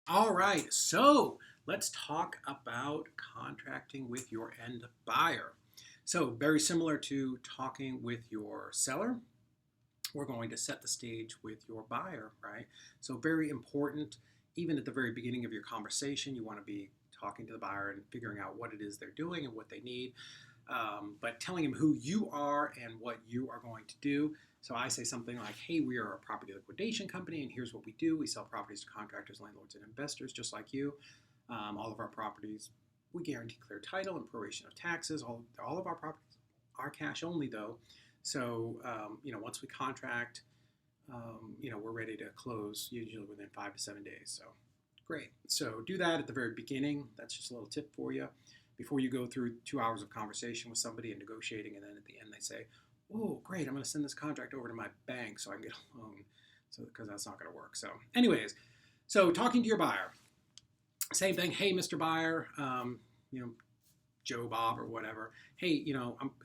All right, so let's talk about contracting with your end buyer. So, very similar to talking with your seller, we're going to set the stage with your buyer, right? So, very important, even at the very beginning of your conversation, you want to be talking to the buyer and figuring out what it is they're doing and what they need, but telling them who you are and what you are going to do. So I say something like, hey, we are a property liquidation company, and here's what we do. We sell properties to contractors, landlords, and investors, just like you. All of our properties, we guarantee clear title and proration of taxes. All of our properties are cash only, though. So, once we contract, we're ready to close usually within 5 to 7 days. So, great. So, do that at the very beginning. That's just a little tip for you. Before you go through 2 hours of conversation with somebody and negotiating, and then at the end they say, "Oh, great! I'm going to send this contract over to my bank so I can get a loan." So, because that's not going to work. So, anyways, so talking to your buyer, same thing. Hey, Mr. Buyer, Joe Bob or whatever. Hey,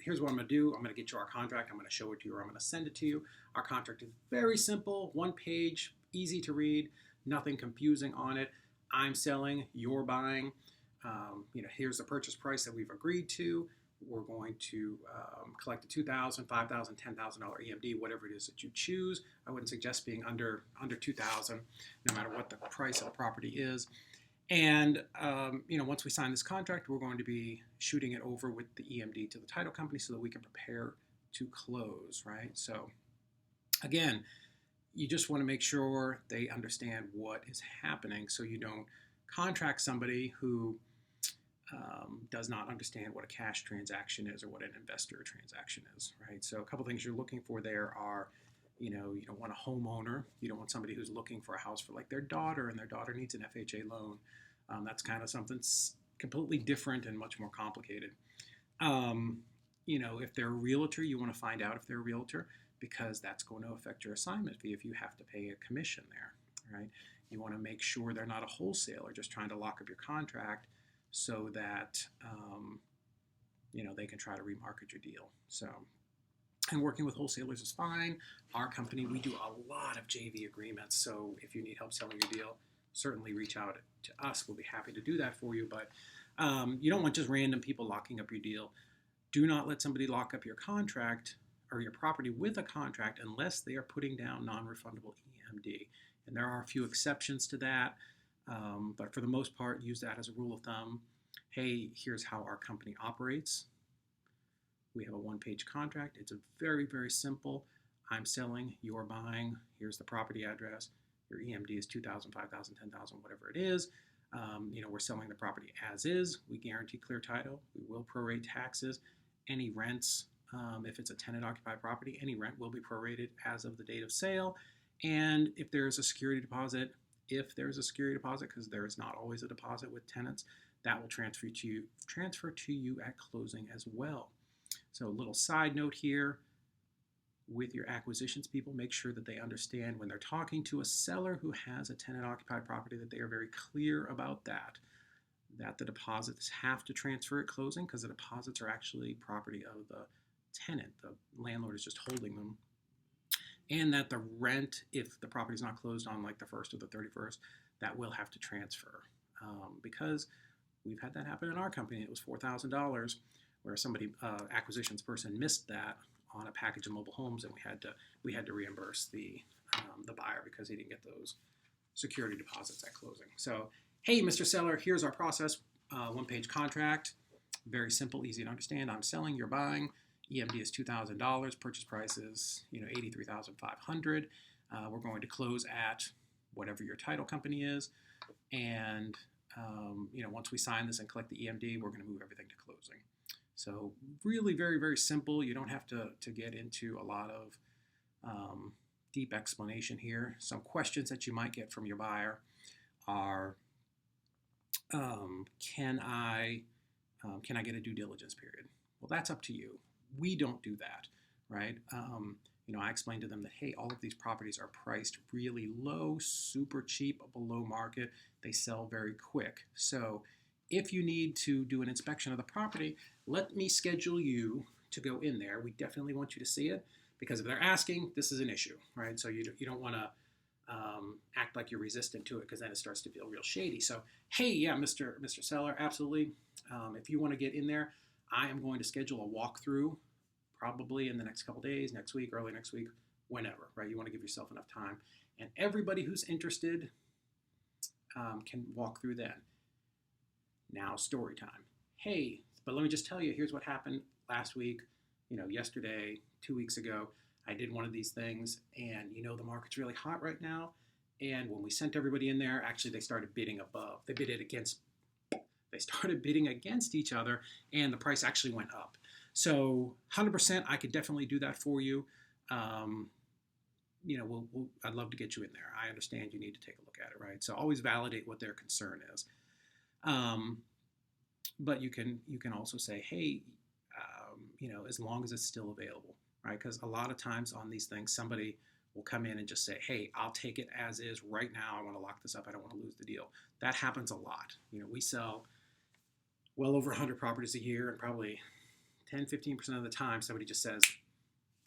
here's what I'm going to do. I'm going to get you our contract. I'm going to show it to you, or I'm going to send it to you. Our contract is very simple, one page, easy to read, nothing confusing on it. I'm selling, you're buying. Here's the purchase price that we've agreed to. We're going to collect a $2,000, $5,000, $10,000 EMD, whatever it is that you choose. I wouldn't suggest being under $2,000, no matter what the price of the property is. And once we sign this contract, we're going to be shooting it over with the EMD to the title company so that we can prepare to close, right? So again, you just want to make sure they understand what is happening so you don't contract somebody who does not understand what a cash transaction is or what an investor transaction is, right? So a couple things you're looking for there are, you don't want a homeowner. You don't want somebody who's looking for a house for like their daughter and their daughter needs an FHA loan. That's kind of something completely different and much more complicated. If they're a realtor, you want to find out if they're a realtor because that's going to affect your assignment fee if you have to pay a commission there, right? You want to make sure they're not a wholesaler just trying to lock up your contract so that they can try to remarket your deal. So, and working with wholesalers is fine. Our company, we do a lot of JV agreements. So if you need help selling your deal, certainly reach out to us. We'll be happy to do that for you. But you don't want just random people locking up your deal. Do not let somebody lock up your contract or your property with a contract unless they are putting down non-refundable EMD. And there are a few exceptions to that. But for the most part, use that as a rule of thumb. Hey, here's how our company operates. We have a one-page contract. It's a very, very simple. I'm selling, you're buying. Here's the property address. Your EMD is 2,000, 5,000, 10,000, whatever it is. We're selling the property as is. We guarantee clear title. We will prorate taxes. Any rents, if it's a tenant-occupied property, any rent will be prorated as of the date of sale. And if there's a security deposit, because there is not always a deposit with tenants, that will transfer to you at closing as well. So a little side note here with your acquisitions people, make sure that they understand when they're talking to a seller who has a tenant occupied property that they are very clear about that the deposits have to transfer at closing because the deposits are actually property of the tenant. The landlord is just holding them. And that the rent, if the property is not closed on like the 1st or the 31st, that will have to transfer because we've had that happen in our company. It was $4,000 where somebody acquisitions person missed that on a package of mobile homes, and we had to reimburse the buyer because he didn't get those security deposits at closing. So, hey, Mr. Seller, here's our process. One-page contract, very simple, easy to understand. I'm selling, you're buying. EMD is $2,000. Purchase price is $83,500. We're going to close at whatever your title company is, and once we sign this and collect the EMD, we're going to move everything to closing. So really very, very simple. You don't have to get into a lot of deep explanation here. Some questions that you might get from your buyer are, can I get a due diligence period? Well, that's up to you. We don't do that, right? I explained to them that, hey, all of these properties are priced really low, super cheap, below market. They sell very quick. So if you need to do an inspection of the property, let me schedule you to go in there. We definitely want you to see it because if they're asking, this is an issue, right? So you don't want to act like you're resistant to it, because then it starts to feel real shady. So, hey, yeah, Mr. Seller, absolutely. If you want to get in there, I am going to schedule a walkthrough probably in the next couple days, next week, early next week, whenever, right? You want to give yourself enough time. And everybody who's interested can walk through then. Now, story time. Hey, but let me just tell you, here's what happened last week, yesterday, 2 weeks ago. I did one of these things, and the market's really hot right now. And when we sent everybody in there, actually they started bidding above. They started bidding against each other, and the price actually went up. So 100%, I could definitely do that for you. I'd love to get you in there. I understand you need to take a look at it, right? So always validate what their concern is. But you can also say, hey, as long as it's still available, right? Because a lot of times on these things, somebody will come in and just say, hey, I'll take it as is right now. I want to lock this up. I don't want to lose the deal. That happens a lot. We sell well over 100 properties a year, and probably 10-15% of the time somebody just says,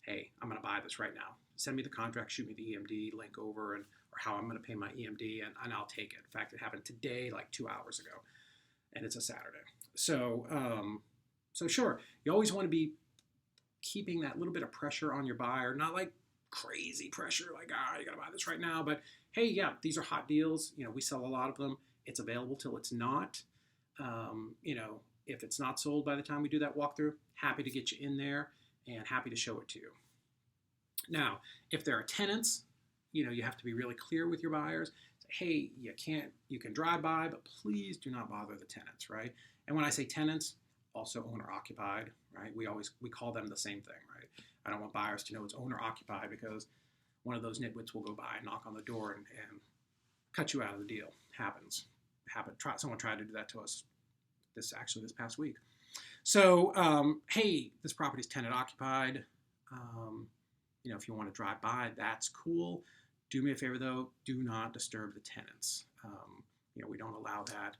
hey, I'm going to buy this right now. Send me the contract, shoot me the EMD link over, or how I'm going to pay my EMD, and I'll take it. In fact, it happened today, like 2 hours ago, and it's a Saturday. So sure, you always want to be keeping that little bit of pressure on your buyer, not like crazy pressure, like, you got to buy this right now, but hey, yeah, these are hot deals. We sell a lot of them. It's available till it's not. If it's not sold by the time we do that walkthrough, happy to get you in there and happy to show it to you. Now, if there are tenants, you have to be really clear with your buyers. Say, hey, you can drive by, but please do not bother the tenants, right? And when I say tenants, also owner occupied, right? We call them the same thing, right? I don't want buyers to know it's owner occupied, because one of those nitwits will go by and knock on the door and cut you out of the deal. Happens. Someone tried to do that to us this past week. So, hey, this property's tenant occupied. If you want to drive by, that's cool. Do me a favor though, do not disturb the tenants. We don't allow that.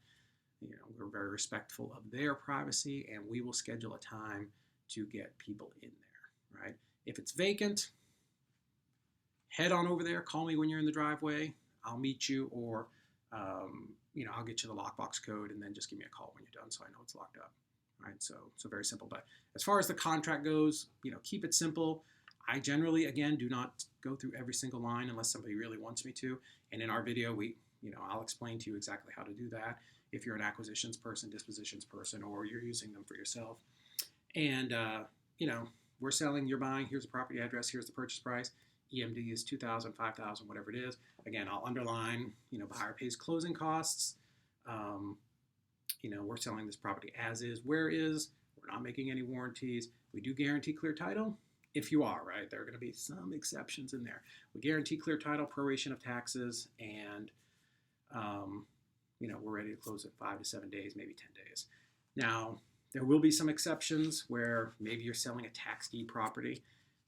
We're very respectful of their privacy, and we will schedule a time to get people in there, right? If it's vacant, head on over there. Call me when you're in the driveway. I'll meet you, or I'll get you the lockbox code, and then just give me a call when you're done so I know it's locked up. Right? So very simple. But as far as the contract goes, keep it simple. I generally, again, do not go through every single line unless somebody really wants me to. And in our video, I'll explain to you exactly how to do that if you're an acquisitions person, dispositions person, or you're using them for yourself. And, we're selling, you're buying, here's the property address, here's the purchase price. EMD is $2,000, $5,000, whatever it is. Again, I'll underline, buyer pays closing costs. We're selling this property as is, where is. We're not making any warranties. We do guarantee clear title. If you are, right, there are going to be some exceptions in there. We guarantee clear title, proration of taxes, and, we're ready to close in 5 to 7 days, maybe 10 days. Now, there will be some exceptions where maybe you're selling a tax deed property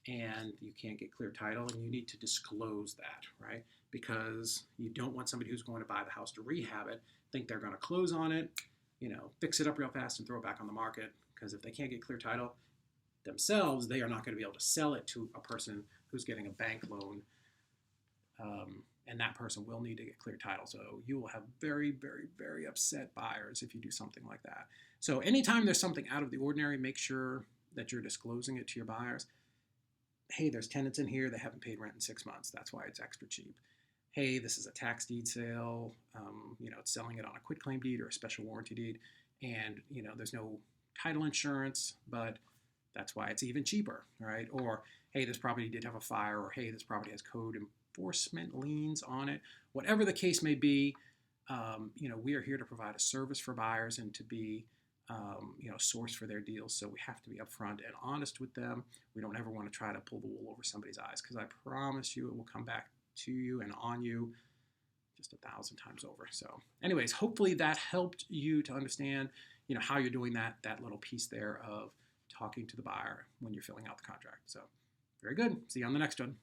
and you can't get clear title, and you need to disclose that, right? Because you don't want somebody who's going to buy the house to rehab it, think they're going to close on it, fix it up real fast and throw it back on the market, because if they can't get clear title themselves, they are not going to be able to sell it to a person who's getting a bank loan, and that person will need to get clear title. So you will have very, very, very upset buyers if you do something like that. So anytime there's something out of the ordinary, make sure that you're disclosing it to your buyers. Hey, there's tenants in here that haven't paid rent in 6 months. That's why it's extra cheap. Hey, this is a tax deed sale. It's selling it on a quitclaim deed or a special warranty deed, and there's no title insurance, but that's why it's even cheaper, right? Or hey, this property did have a fire, or hey, this property has code enforcement liens on it. Whatever the case may be, we are here to provide a service for buyers and to be source for their deals. So we have to be upfront and honest with them. We don't ever want to try to pull the wool over somebody's eyes, because I promise you it will come back to you and on you just 1,000 times over. So anyways, hopefully that helped you to understand, how you're doing that little piece there of talking to the buyer when you're filling out the contract. So very good. See you on the next one.